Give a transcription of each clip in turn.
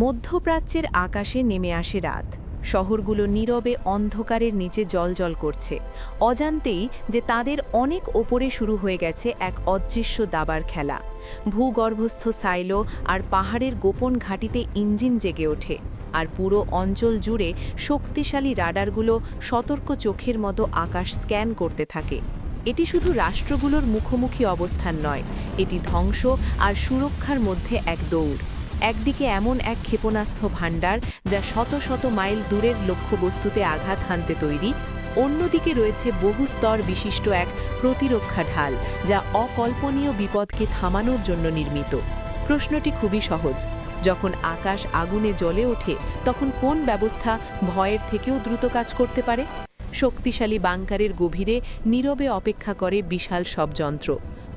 মধ্যপ্রাচ্যের আকাশে নেমে আসে রাত। শহরগুলো নীরবে অন্ধকারের নিচে জ্বলজ্বল করছে, অজান্তেই যে তাদের অনেক ওপরে শুরু হয়ে গেছে এক অদৃশ্য দাবার খেলা। ভূগর্ভস্থ সাইলো আর পাহাড়ের গোপন ঘাঁটিতে ইঞ্জিন জেগে ওঠে, আর পুরো অঞ্চল জুড়ে শক্তিশালী রাডারগুলো সতর্ক চোখের মতো আকাশ স্ক্যান করতে থাকে। এটি শুধু রাষ্ট্রগুলোর মুখোমুখি অবস্থান নয়, এটি ধ্বংস আর সুরক্ষার মধ্যে এক দৌড়। একদিকে এমন এক ক্ষেপণাস্ত্র ভাণ্ডার যা শত শত মাইল দূরের লক্ষ্যবস্তুতে আঘাত হানতে তৈরি, অন্যদিকে রয়েছে বহু স্তর বিশিষ্ট এক প্রতিরক্ষা ঢাল যা অকল্পনীয় বিপদকে থামানোর জন্য নির্মিত। প্রশ্নটি খুবই সহজ, যখন আকাশ আগুনে জ্বলে ওঠে তখন কোন ব্যবস্থা ভয়ের থেকেও দ্রুত কাজ করতে পারে? শক্তিশালী বাংকারের গভীরে নীরবে অপেক্ষা করে বিশাল সব যন্ত্র।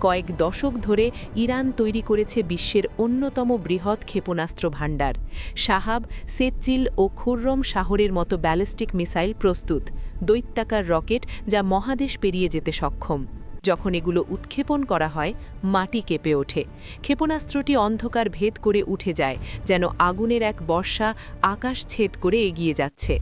কয়েক দশক ধরে ইরান তৈরি করেছে বিশ্বের অন্যতম বৃহৎ ক্ষেপণাস্ত্র ভাণ্ডার। শাহাব, সেতচিল ও খুররম শাহরের মতো ব্যালিস্টিক মিসাইল প্রস্তুত, দৈত্যাকার রকেট যা মহাদেশ পেরিয়ে যেতে সক্ষম। যখন এগুলো উৎক্ষেপণ করা হয়, মাটি কেঁপে ওঠে। ক্ষেপণাস্ত্রটি অন্ধকার ভেদ করে উঠে যায়, যেন আগুনের এক বর্ষা আকাশ ছেদ করে এগিয়ে যাচ্ছে।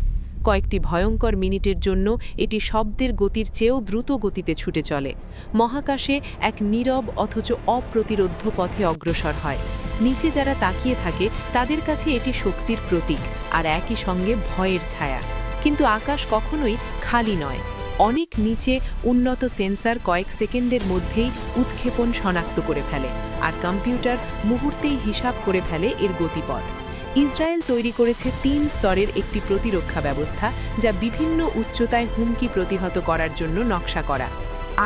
কয়েকটি ভয়ঙ্কর মিনিটের জন্য এটি শব্দের গতির চেয়েও দ্রুত গতিতে ছুটে চলে। মহাকাশে এক নীরব অথচ অপ্রতিরোধ্য পথে অগ্রসর হয়। নিচে যারা তাকিয়ে থাকে তাদের কাছে এটি শক্তির প্রতীক, আর একই সঙ্গে ভয়ের ছায়া। কিন্তু আকাশ কখনোই খালি নয়। অনেক নিচে উন্নত সেন্সর কয়েক সেকেন্ডের মধ্যেই উৎক্ষেপণ শনাক্ত করে ফেলে, আর কম্পিউটার মুহূর্তেই হিসাব করে ফেলে এর গতিপথ। ইসরায়েল তৈরি করেছে ৩ স্তরের একটি প্রতিরক্ষা ব্যবস্থা, যা বিভিন্ন উচ্চতায় হুমকি প্রতিহত করার জন্য নকশা করা।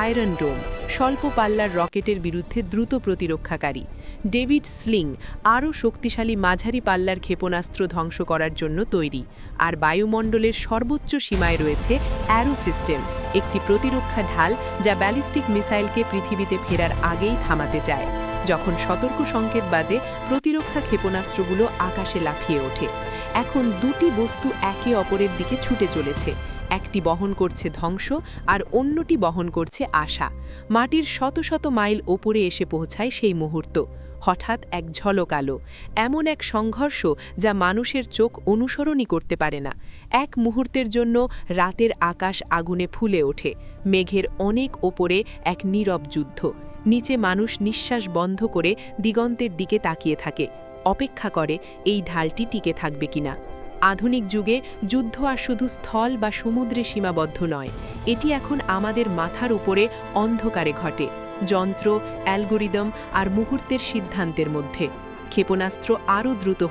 আয়রন ডোম, স্বল্প পাল্লার রকেটের বিরুদ্ধে দ্রুত প্রতিরক্ষাকারী। ডেভিড স্লিং, আরও শক্তিশালী মাঝারি পাল্লার ক্ষেপণাস্ত্র ধ্বংস করার জন্য তৈরি। আর বায়ুমণ্ডলের সর্বোচ্চ সীমায় রয়েছে অ্যারো সিস্টেম, একটি প্রতিরক্ষা ঢাল যা ব্যালিস্টিক মিসাইলকে পৃথিবীতে ফেরার আগেই থামাতে চায়। যখন সতর্ক সংকেত বাজে, প্রতিরক্ষা ক্ষেপণাস্ত্রগুলো আকাশে লাফিয়ে ওঠে। এখন দুটি বস্তু একে অপরের দিকে ছুটে চলেছে, একটি বহন করছে ধ্বংস আর অন্যটি বহন করছে আশা। মাটির শত শত মাইল ওপরে এসে পৌঁছায় সেই মুহূর্ত। হঠাৎ এক ঝলক আলো, এমন এক সংঘর্ষ যা মানুষের চোখ অনুসরণই করতে পারে না। এক মুহূর্তের জন্য রাতের আকাশ আগুনে ফুলে ওঠে। মেঘের অনেক ওপরে এক নীরব যুদ্ধ। নিচে মানুষ নিঃশ্বাস বন্ধ করে দিগন্তের দিকে তাকিয়ে থাকে, অপেক্ষা করে এই ঢালটি টিকে থাকবে কিনা। আধুনিক যুগে যুদ্ধ আর শুধু স্থল বা সমুদ্রে সীমাবদ্ধ নয়, এটি এখন আমাদের মাথার উপরে অন্ধকারে ঘটে, যন্ত্র, অ্যালগোরিদম আর মুহূর্তের সিদ্ধান্তের মধ্যে। ক্ষেপণাস্ত্র আরও দ্রুত